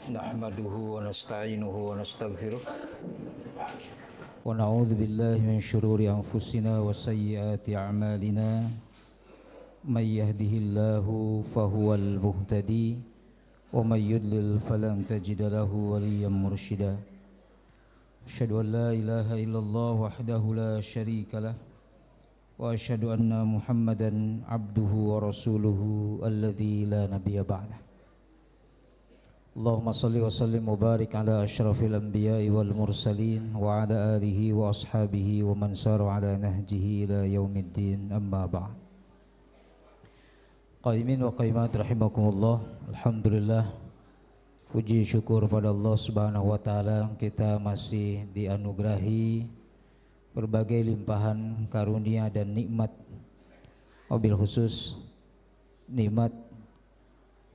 نحمده ونستعينه ونستغفره ونعوذ بالله من شرور أنفسنا وسيئات أعمالنا من يهده الله فهو المهتدي ومن يضلل فلن تجد له وليا مرشدا أشهد أن لا إله إلا الله وحده لا شريك له وأشهد أن محمدا عبده ورسوله الذي لا نبي بعده اللهم صل وسلم وبارك على أشرف الأنبياء والمرسلين وعلى آله وأصحابه ومن سار على نهجه إلى يوم الدين أما بعد Qaimin wa qaimat rahimakumullah. Alhamdulillah, puji syukur pada Allah Subhanahu wa taala, kita masih dianugerahi berbagai limpahan karunia dan nikmat, wabil khusus nikmat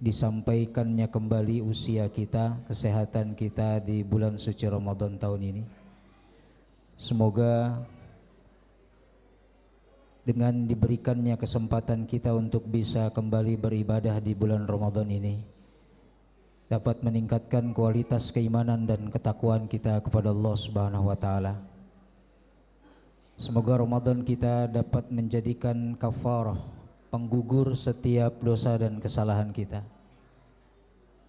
disampaikannya kembali usia kita, kesehatan kita di bulan suci Ramadan tahun ini. Semoga dengan diberikannya kesempatan kita untuk bisa kembali beribadah di bulan Ramadan ini dapat meningkatkan kualitas keimanan dan ketakwaan kita kepada Allah Subhanahu wa taala. Semoga Ramadan kita dapat menjadikan kafarah, penggugur setiap dosa dan kesalahan kita.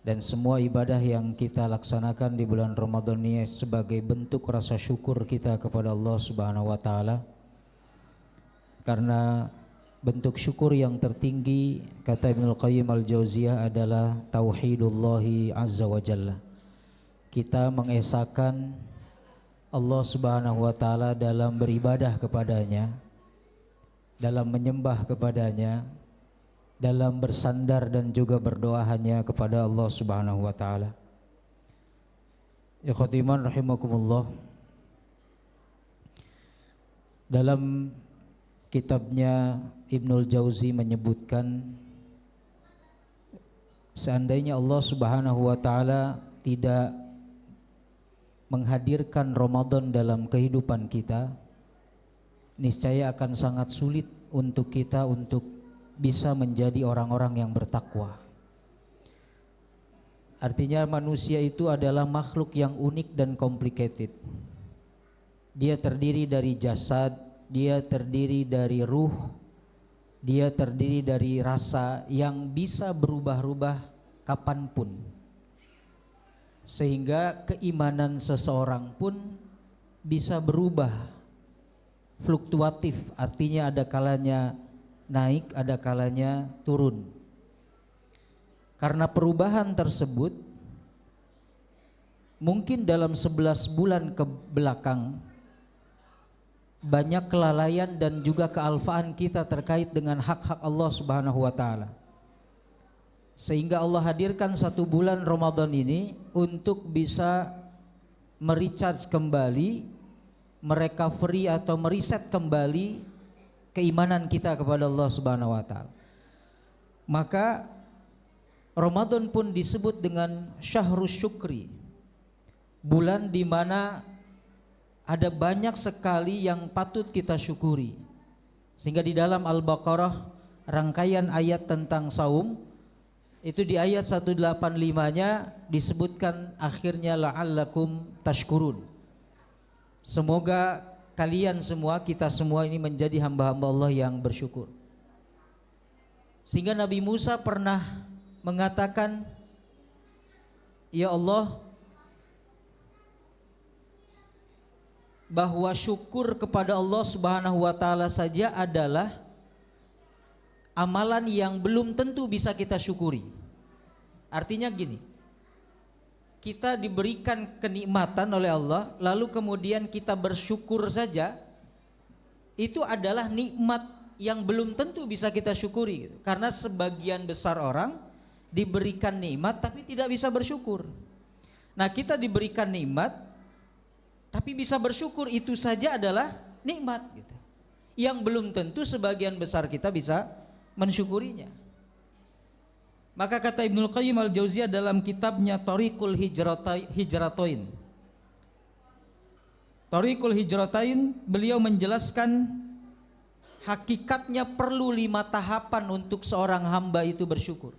Dan semua ibadah yang kita laksanakan di bulan Ramadan ini sebagai bentuk rasa syukur kita kepada Allah Subhanahu wa taala. Karena bentuk syukur yang tertinggi, kata Ibnul Qayyim al-Jauziyah, adalah tauhidullahi azza wa jalla. Kita mengesahkan Allah Subhanahu wa taala dalam beribadah kepadanya, dalam menyembah kepadanya, dalam bersandar dan juga berdoa hanya kepada Allah Subhanahu wa taala. Ikhwati iman rahimakumullah. Dalam kitabnya Ibnul Jauzi menyebutkan, seandainya Allah Subhanahu wa taala tidak menghadirkan Ramadan dalam kehidupan kita, niscaya akan sangat sulit untuk kita untuk bisa menjadi orang-orang yang bertakwa. Artinya manusia itu adalah makhluk yang unik dan complicated. Dia terdiri dari jasad, dia terdiri dari ruh, dia terdiri dari rasa yang bisa berubah-ubah kapanpun. Sehingga keimanan seseorang pun bisa berubah, fluktuatif, artinya ada kalanya naik, ada kalanya turun. Karena perubahan tersebut, mungkin dalam 11 bulan ke belakang banyak kelalaian dan juga kealfaan kita terkait dengan hak-hak Allah Subhanahu wa taala. Sehingga Allah hadirkan 1 bulan Ramadan ini untuk bisa merecharge kembali, merecovery atau mereset kembali keimanan kita kepada Allah Subhanahu wa taala. Maka Ramadan pun disebut dengan Syahrus Syukri, bulan di mana ada banyak sekali yang patut kita syukuri. Sehingga di dalam Al-Baqarah, rangkaian ayat tentang saum itu di ayat 185-nya disebutkan akhirnya la'allakum tashkurun. Semoga kalian semua, kita semua ini menjadi hamba-hamba Allah yang bersyukur. Sehingga Nabi Musa pernah mengatakan, ya Allah, bahwa syukur kepada Allah Subhanahu wa taala saja adalah amalan yang belum tentu bisa kita syukuri. Artinya gini, kita diberikan kenikmatan oleh Allah, lalu kemudian kita bersyukur saja, itu adalah nikmat yang belum tentu bisa kita syukuri gitu. Karena sebagian besar orang diberikan nikmat tapi tidak bisa bersyukur. Nah, kita diberikan nikmat tapi bisa bersyukur, itu saja adalah nikmat gitu. Yang belum tentu sebagian besar kita bisa mensyukurinya. Maka kata Ibnul Qayyim al-Jauziyah dalam kitabnya Thariqul Hijratain, Thariqul Hijratain, beliau menjelaskan hakikatnya perlu 5 tahapan untuk seorang hamba itu bersyukur.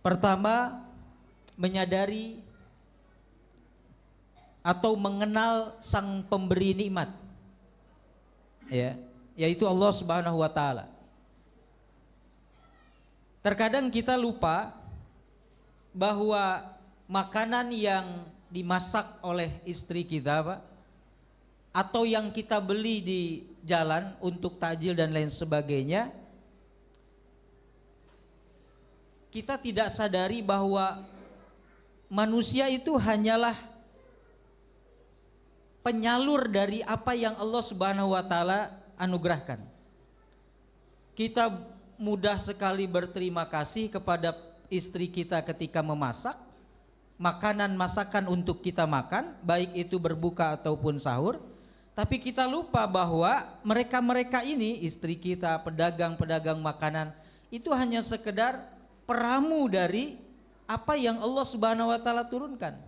Pertama, menyadari atau mengenal sang pemberi nikmat, ya, yaitu Allah Subhanahu wa taala. Terkadang kita lupa bahwa makanan yang dimasak oleh istri kita, Pak, atau yang kita beli di jalan untuk takjil dan lain sebagainya, kita tidak sadari bahwa manusia itu hanyalah penyalur dari apa yang Allah Subhanahu wa taala anugerahkan. Kita mudah sekali berterima kasih kepada istri kita ketika memasak masakan untuk kita makan, baik itu berbuka ataupun sahur. Tapi kita lupa bahwa mereka-mereka ini, istri kita, pedagang-pedagang makanan, itu hanya sekedar peramu dari apa yang Allah Subhanahu wa taala turunkan.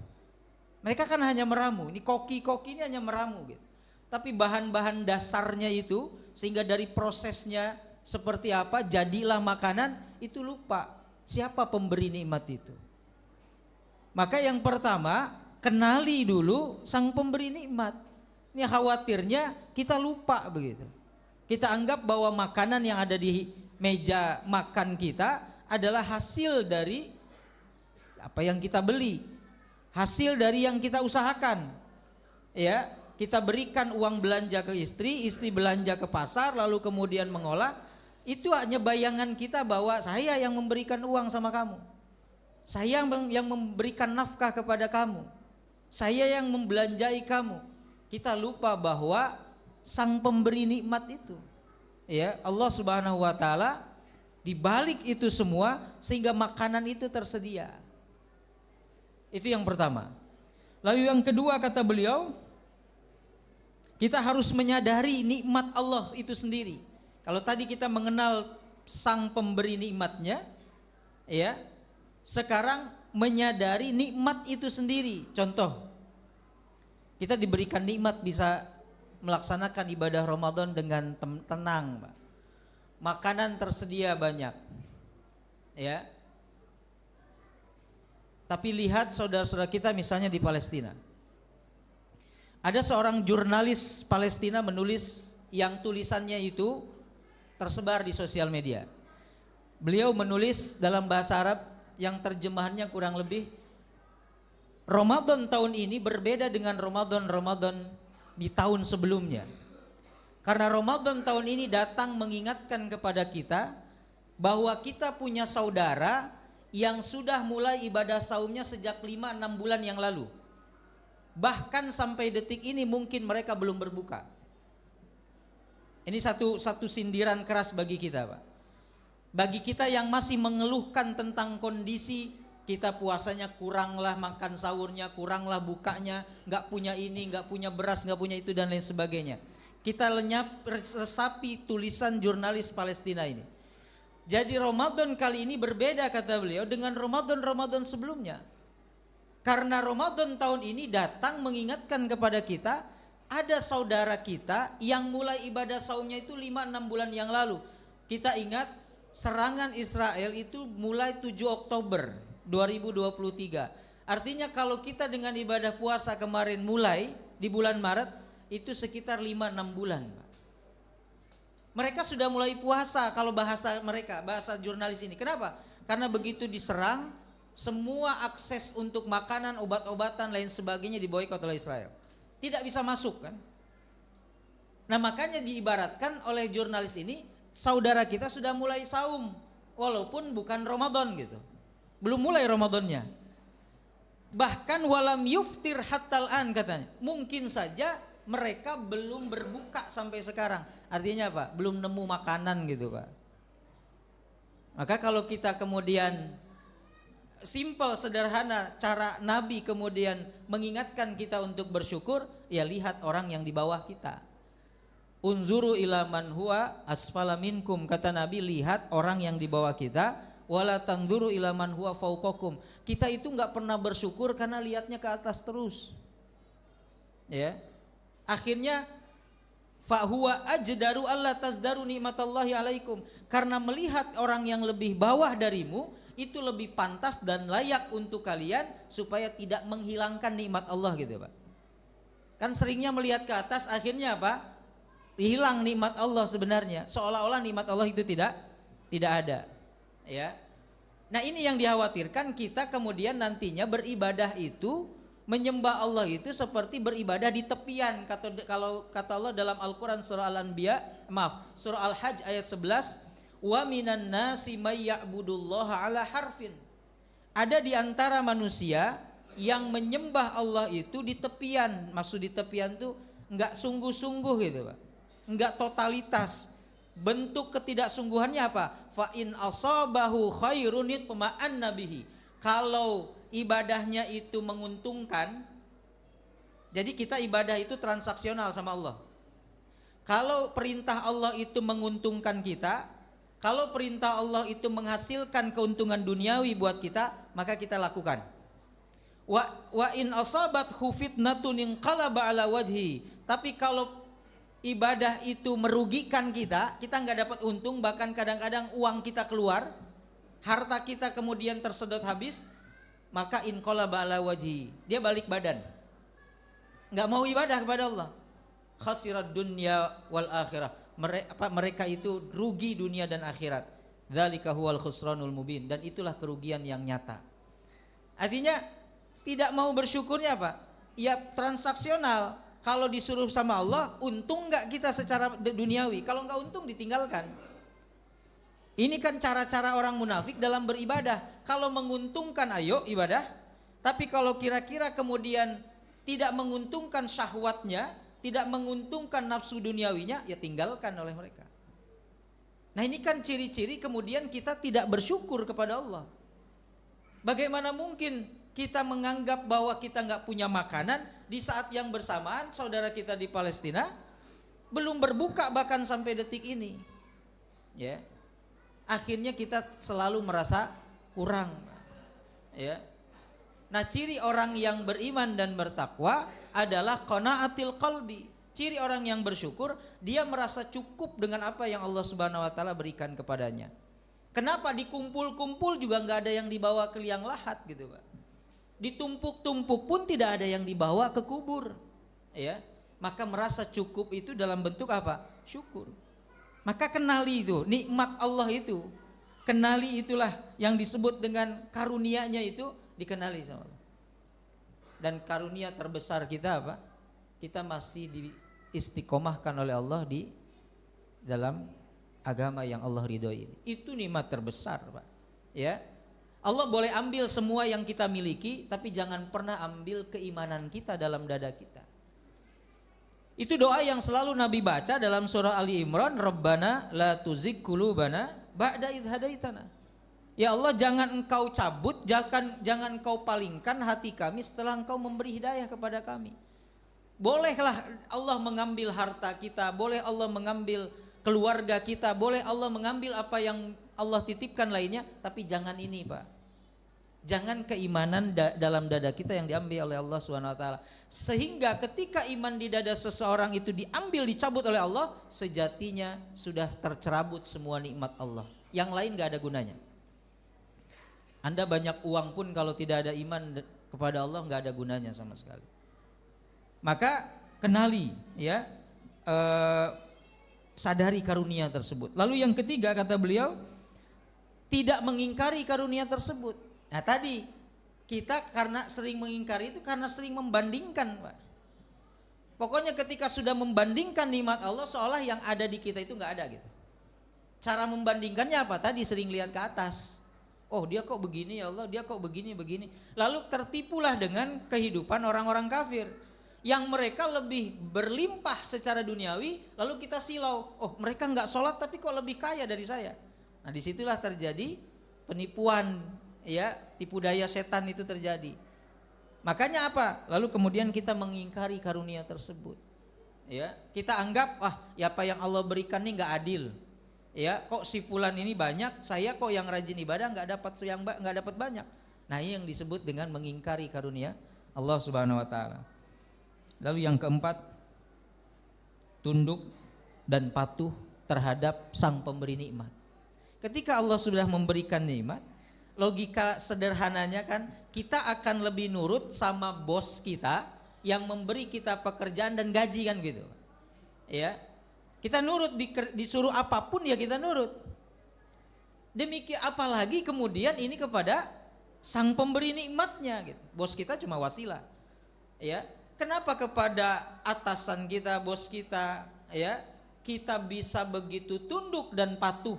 Mereka kan hanya meramu, ini koki-koki ini hanya meramu gitu. Tapi bahan-bahan dasarnya itu, sehingga dari prosesnya seperti apa jadilah makanan, itu lupa siapa pemberi nikmat itu. Maka yang pertama, kenali dulu sang pemberi nikmat. Ini khawatirnya kita lupa begitu. Kita anggap bahwa makanan yang ada di meja makan kita adalah hasil dari apa yang kita beli, hasil dari yang kita usahakan. Ya, kita berikan uang belanja ke istri, istri belanja ke pasar, lalu kemudian mengolah. Itu hanya bayangan kita bahwa saya yang memberikan uang sama kamu, saya yang memberikan nafkah kepada kamu, saya yang membelanjai kamu. Kita lupa bahwa sang pemberi nikmat itu, ya, Allah Subhanahu wa taala, di balik itu semua sehingga makanan itu tersedia. Itu yang pertama. Lalu yang kedua kata beliau, kita harus menyadari nikmat Allah itu sendiri. Kalau tadi kita mengenal sang pemberi nikmatnya, ya, sekarang menyadari nikmat itu sendiri. Contoh, kita diberikan nikmat bisa melaksanakan ibadah Ramadan dengan tenang, Pak. Makanan tersedia banyak, ya. Tapi lihat saudara-saudara kita misalnya di Palestina. Ada seorang jurnalis Palestina menulis yang tulisannya itu tersebar di sosial media. Beliau menulis dalam bahasa Arab yang terjemahannya kurang lebih, Ramadan tahun ini berbeda dengan Ramadan di tahun sebelumnya. Karena Ramadan tahun ini datang mengingatkan kepada kita bahwa kita punya saudara yang sudah mulai ibadah saumnya sejak 5-6 bulan yang lalu. Bahkan sampai detik ini mungkin mereka belum berbuka. Ini satu sindiran keras bagi kita, Pak. Bagi kita yang masih mengeluhkan tentang kondisi kita puasanya kuranglah makan sahurnya, kuranglah bukanya, nggak punya ini, nggak punya beras, nggak punya itu dan lain sebagainya. Kita resapi tulisan jurnalis Palestina ini. Jadi Ramadan kali ini berbeda kata beliau dengan Ramadan sebelumnya. Karena Ramadan tahun ini datang mengingatkan kepada kita, ada saudara kita yang mulai ibadah saumnya itu 5-6 bulan yang lalu. Kita ingat serangan Israel itu mulai 7 Oktober 2023. Artinya kalau kita dengan ibadah puasa kemarin mulai di bulan Maret, itu sekitar 5-6 bulan. Mereka sudah mulai puasa kalau bahasa mereka, bahasa jurnalis ini. Kenapa? Karena begitu diserang, semua akses untuk makanan, obat-obatan, lain sebagainya diboikot oleh Israel. Tidak bisa masuk kan. Nah makanya diibaratkan oleh jurnalis ini, saudara kita sudah mulai saum, walaupun bukan Ramadan gitu. Belum mulai Ramadannya. Bahkan walam yuftir hattal an katanya. Mungkin saja mereka belum berbuka sampai sekarang. Artinya apa? Belum nemu makanan gitu, Pak. Maka kalau kita kemudian simpel, sederhana cara Nabi kemudian mengingatkan kita untuk bersyukur, ya lihat orang yang di bawah kita. Unzuru ila man huwa asfala minkum, kata Nabi, lihat orang yang di bawah kita, wala tanzuru ila man huwa fauqakum. Kita itu enggak pernah bersyukur karena lihatnya ke atas terus. Ya. Akhirnya fahuwa ajdaru alla tazdaru nikmatallahi alaikum, karena melihat orang yang lebih bawah darimu itu lebih pantas dan layak untuk kalian supaya tidak menghilangkan nikmat Allah gitu Pak. Kan seringnya melihat ke atas akhirnya apa? Hilang nikmat Allah sebenarnya, seolah-olah nikmat Allah itu tidak ada ya. Nah ini yang dikhawatirkan, kita kemudian nantinya beribadah itu, menyembah Allah itu seperti beribadah di tepian. Kalau kata Allah dalam Al-Quran surah surah Al-Hajj ayat 11, wa minan nasi may ya'budullaha ala harfin. Ada di antara manusia yang menyembah Allah itu di tepian. Maksud di tepian tuh enggak sungguh-sungguh gitu Pak, enggak totalitas. Bentuk ketidaksungguhannya apa? Fa in asabahu khairun itma'anna bihi. Kalau ibadahnya itu menguntungkan, jadi kita ibadah itu transaksional sama Allah. Kalau perintah Allah itu menguntungkan kita, kalau perintah Allah itu menghasilkan keuntungan duniawi buat kita, maka kita lakukan. Wa in asabathu fitnatun inqalaba ala wajhi. Tapi kalau ibadah itu merugikan kita nggak dapat untung, bahkan kadang-kadang uang kita keluar, harta kita kemudian tersedot habis, maka inqalaba ala wajhi, dia balik badan, nggak mau ibadah kepada Allah. Khasirad dunya wal akhirah, mereka itu rugi dunia dan akhirat. Dzalika huwal khusranul mubin, dan itulah kerugian yang nyata. Artinya tidak mau bersyukurnya apa? Ya transaksional. Kalau disuruh sama Allah, untung nggak kita secara duniawi? Kalau nggak untung ditinggalkan. Ini kan cara-cara orang munafik dalam beribadah. Kalau menguntungkan ayo ibadah, tapi kalau kira-kira kemudian tidak menguntungkan syahwatnya, tidak menguntungkan nafsu duniawinya, ya tinggalkan oleh mereka. Nah ini kan ciri-ciri kemudian kita tidak bersyukur kepada Allah. Bagaimana mungkin kita menganggap bahwa kita nggak punya makanan di saat yang bersamaan saudara kita di Palestina belum berbuka bahkan sampai detik ini, ya. Akhirnya kita selalu merasa kurang, ya. Nah ciri orang yang beriman dan bertakwa adalah qanaatil qalbi. Ciri orang yang bersyukur, dia merasa cukup dengan apa yang Allah Subhanahu wa taala berikan kepadanya. Kenapa dikumpul-kumpul juga nggak ada yang dibawa ke liang lahat gitu Pak. Ditumpuk-tumpuk pun tidak ada yang dibawa ke kubur, ya. Maka merasa cukup itu dalam bentuk apa? Syukur. Maka kenali itu nikmat Allah itu, kenali itulah yang disebut dengan karunia-Nya itu, dikenali sama Allah. Dan karunia terbesar kita apa? Kita masih diistiqomahkan oleh Allah di dalam agama yang Allah ridhoi ini. Itu nikmat terbesar Pak, ya. Allah boleh ambil semua yang kita miliki, tapi jangan pernah ambil keimanan kita dalam dada kita. Itu doa yang selalu Nabi baca dalam surah Ali Imran, Rabbana la tuzigh qulubana ba'da idh hadaitana. Ya Allah, jangan engkau cabut, jangan engkau palingkan hati kami setelah engkau memberi hidayah kepada kami. Bolehlah Allah mengambil harta kita, boleh Allah mengambil keluarga kita, boleh Allah mengambil apa yang Allah titipkan lainnya, tapi jangan ini Pak. Jangan keimanan dalam dada kita yang diambil oleh Allah SWT. Sehingga ketika iman di dada seseorang itu diambil, dicabut oleh Allah, sejatinya sudah tercerabut semua nikmat Allah. Yang lain gak ada gunanya. Anda banyak uang pun kalau tidak ada iman kepada Allah gak ada gunanya sama sekali. Maka kenali, ya, sadari karunia tersebut. Lalu yang ketiga kata beliau, tidak mengingkari karunia tersebut. Nah tadi kita karena sering mengingkari itu karena sering membandingkan Pak. Pokoknya ketika sudah membandingkan nikmat Allah, seolah yang ada di kita itu gak ada gitu. Cara membandingkannya apa? Tadi sering lihat ke atas. Oh dia kok begini ya Allah, dia kok begini. Lalu tertipulah dengan kehidupan orang-orang kafir yang mereka lebih berlimpah secara duniawi, lalu kita silau, oh mereka nggak sholat tapi kok lebih kaya dari saya. Nah disitulah terjadi penipuan, ya, tipu daya setan itu terjadi. Makanya apa? Lalu kemudian kita mengingkari karunia tersebut, ya. Kita anggap ya apa yang Allah berikan ini nggak adil, ya. Kok si fulan ini banyak, saya kok yang rajin ibadah nggak dapat banyak. Nah ini yang disebut dengan mengingkari karunia Allah Subhanahu Wa Taala. Lalu yang keempat, tunduk dan patuh terhadap sang pemberi nikmat. Ketika Allah sudah memberikan nikmat, logika sederhananya kan kita akan lebih nurut sama bos kita yang memberi kita pekerjaan dan gaji kan gitu. Ya. Kita nurut, disuruh apapun ya kita nurut. Demikian apalagi kemudian ini kepada sang pemberi nikmatnya gitu. Bos kita cuma wasilah. Ya. Kenapa kepada atasan kita, bos kita, ya, kita bisa begitu tunduk dan patuh,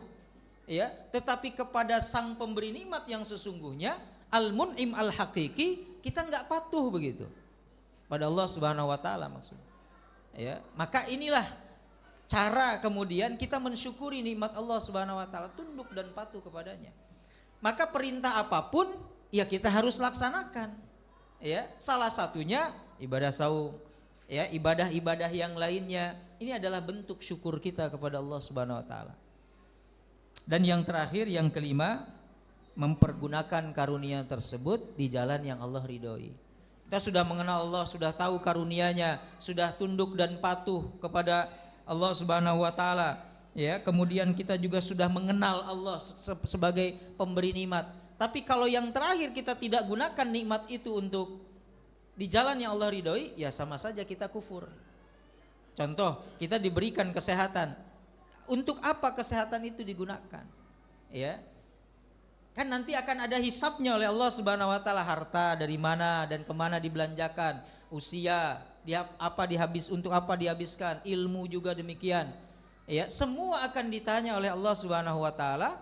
ya, tetapi kepada sang pemberi nikmat yang sesungguhnya, al-mun'im al-haqiqi, kita nggak patuh begitu pada Allah Subhanahu wa taala maksudnya. Ya, maka inilah cara kemudian kita mensyukuri nikmat Allah Subhanahu wa taala, tunduk dan patuh kepadanya. Maka perintah apapun ya kita harus laksanakan. Ya, salah satunya ibadah saum, ya, ibadah-ibadah yang lainnya. Ini adalah bentuk syukur kita kepada Allah Subhanahu wa taala. Dan yang terakhir, yang kelima, mempergunakan karunia tersebut di jalan yang Allah ridhoi. Kita sudah mengenal Allah, sudah tahu karunia-Nya, sudah tunduk dan patuh kepada Allah Subhanahu wa taala, ya. Kemudian kita juga sudah mengenal Allah sebagai pemberi nikmat. Tapi kalau yang terakhir kita tidak gunakan nikmat itu untuk di jalan yang Allah ridhoi, ya sama saja kita kufur. Contoh, kita diberikan kesehatan. Untuk apa kesehatan itu digunakan? Ya. Kan nanti akan ada hisabnya oleh Allah Subhanahu wa taala, harta dari mana dan kemana dibelanjakan, usia, untuk apa dihabiskan, ilmu juga demikian. Ya, semua akan ditanya oleh Allah Subhanahu wa taala.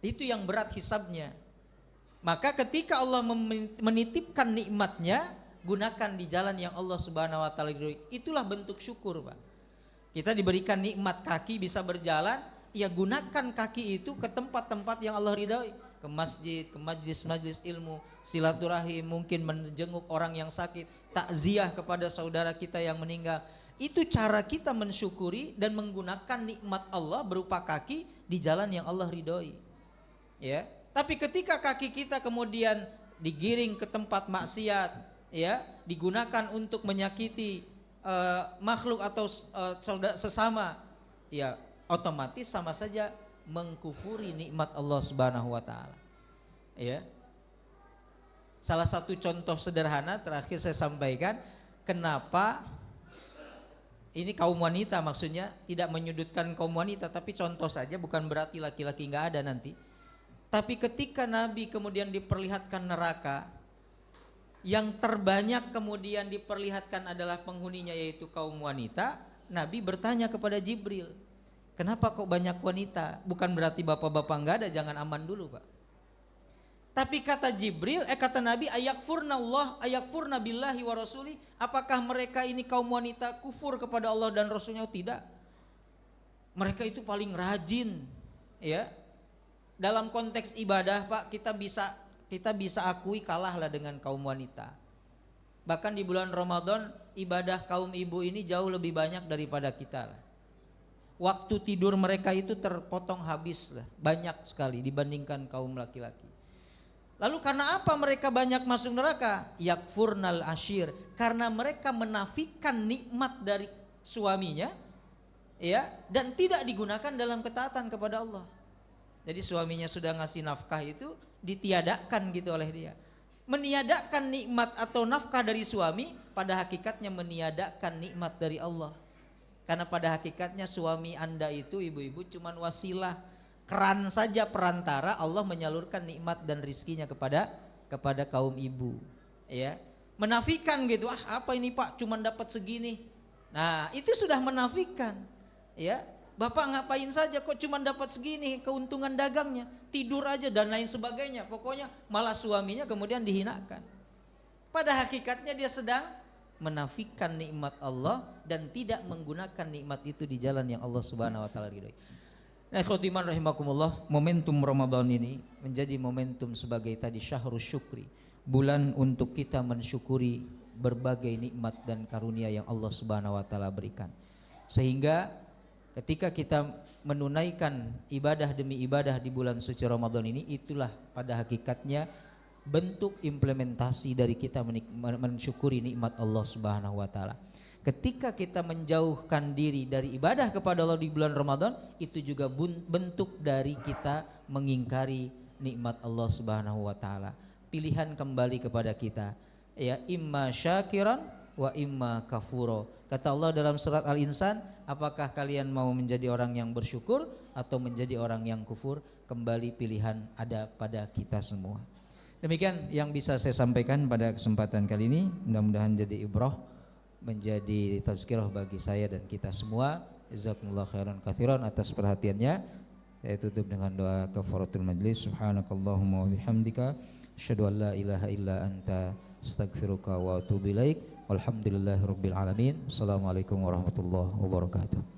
Itu yang berat hisabnya. Maka ketika Allah menitipkan nikmatnya, gunakan di jalan yang Allah Subhanahu wa taala ridhoi. Itulah bentuk syukur, Pak. Kita diberikan nikmat kaki bisa berjalan, ya gunakan kaki itu ke tempat-tempat yang Allah ridhoi, ke masjid, ke majlis-majlis ilmu, silaturahim, mungkin menjenguk orang yang sakit, takziah kepada saudara kita yang meninggal. Itu cara kita mensyukuri dan menggunakan nikmat Allah berupa kaki di jalan yang Allah ridhoi. Ya, tapi ketika kaki kita kemudian digiring ke tempat maksiat, ya, digunakan untuk menyakiti makhluk atau sesama, ya otomatis sama saja mengkufuri nikmat Allah Subhanahu wa taala. Ya. Salah satu contoh sederhana terakhir saya sampaikan, kenapa ini kaum wanita, maksudnya tidak menyudutkan kaum wanita, tapi contoh saja, bukan berarti laki-laki nggak ada nanti. Tapi ketika Nabi kemudian diperlihatkan neraka, yang terbanyak kemudian diperlihatkan adalah penghuninya yaitu kaum wanita, Nabi bertanya kepada Jibril, kenapa kok banyak wanita? Bukan berarti bapak-bapak enggak ada, jangan aman dulu, Pak. Tapi kata Jibril, kata Nabi, ayakfurna billahi wa rasuli, apakah mereka ini kaum wanita kufur kepada Allah dan Rasulnya? Tidak. Mereka itu paling rajin, ya. Dalam konteks ibadah, Pak, kita bisa akui kalahlah dengan kaum wanita. Bahkan di bulan Ramadan ibadah kaum ibu ini jauh lebih banyak daripada kita lah. Waktu tidur mereka itu terpotong habis lah, banyak sekali dibandingkan kaum laki-laki. Lalu karena apa mereka banyak masuk neraka? Yakfurnal ashir, karena mereka menafikan nikmat dari suaminya, ya, dan tidak digunakan dalam ketaatan kepada Allah. Jadi suaminya sudah ngasih nafkah itu ditiadakan gitu oleh dia. Meniadakan nikmat atau nafkah dari suami pada hakikatnya meniadakan nikmat dari Allah. Karena pada hakikatnya suami Anda itu, ibu-ibu, cuman wasilah, keran saja perantara Allah menyalurkan nikmat dan rizkinya kepada kaum ibu. Ya. Menafikan gitu, apa ini Pak, cuman dapat segini. Nah, itu sudah menafikan. Ya. Bapak ngapain saja kok cuma dapat segini keuntungan dagangnya, tidur aja dan lain sebagainya. Pokoknya malah suaminya kemudian dihinakan. Pada hakikatnya dia sedang menafikan nikmat Allah dan tidak menggunakan nikmat itu di jalan yang Allah Subhanahu wa taala ridhoi. Nah, khotiman rahimakumullah, momentum Ramadan ini menjadi momentum sebagai tadi syahrus syukri, bulan untuk kita mensyukuri berbagai nikmat dan karunia yang Allah Subhanahu wa taala berikan. Sehingga ketika kita menunaikan ibadah demi ibadah di bulan suci Ramadan ini, itulah pada hakikatnya bentuk implementasi dari kita mensyukuri nikmat Allah Subhanahu wa taala. Ketika kita menjauhkan diri dari ibadah kepada Allah di bulan Ramadan, itu juga bentuk dari kita mengingkari nikmat Allah Subhanahu wa taala. Pilihan kembali kepada kita. Ya, imma syakiran wa imma kafuro. Kata Allah dalam surat Al-Insan, apakah kalian mau menjadi orang yang bersyukur atau menjadi orang yang kufur? Kembali pilihan ada pada kita semua. Demikian yang bisa saya sampaikan pada kesempatan kali ini. Mudah-mudahan jadi ibrah, menjadi tazkirah bagi saya dan kita semua. Jazakumullah khairan katsiran atas perhatiannya. Saya tutup dengan doa kafaratul majlis. Subhanakallahumma wa bihamdika asyhadu an la ilaha illa anta astaghfiruka wa atubu ilaik. Walhamdulillahirabbil alamin. Assalamualaikum warahmatullahi wabarakatuh.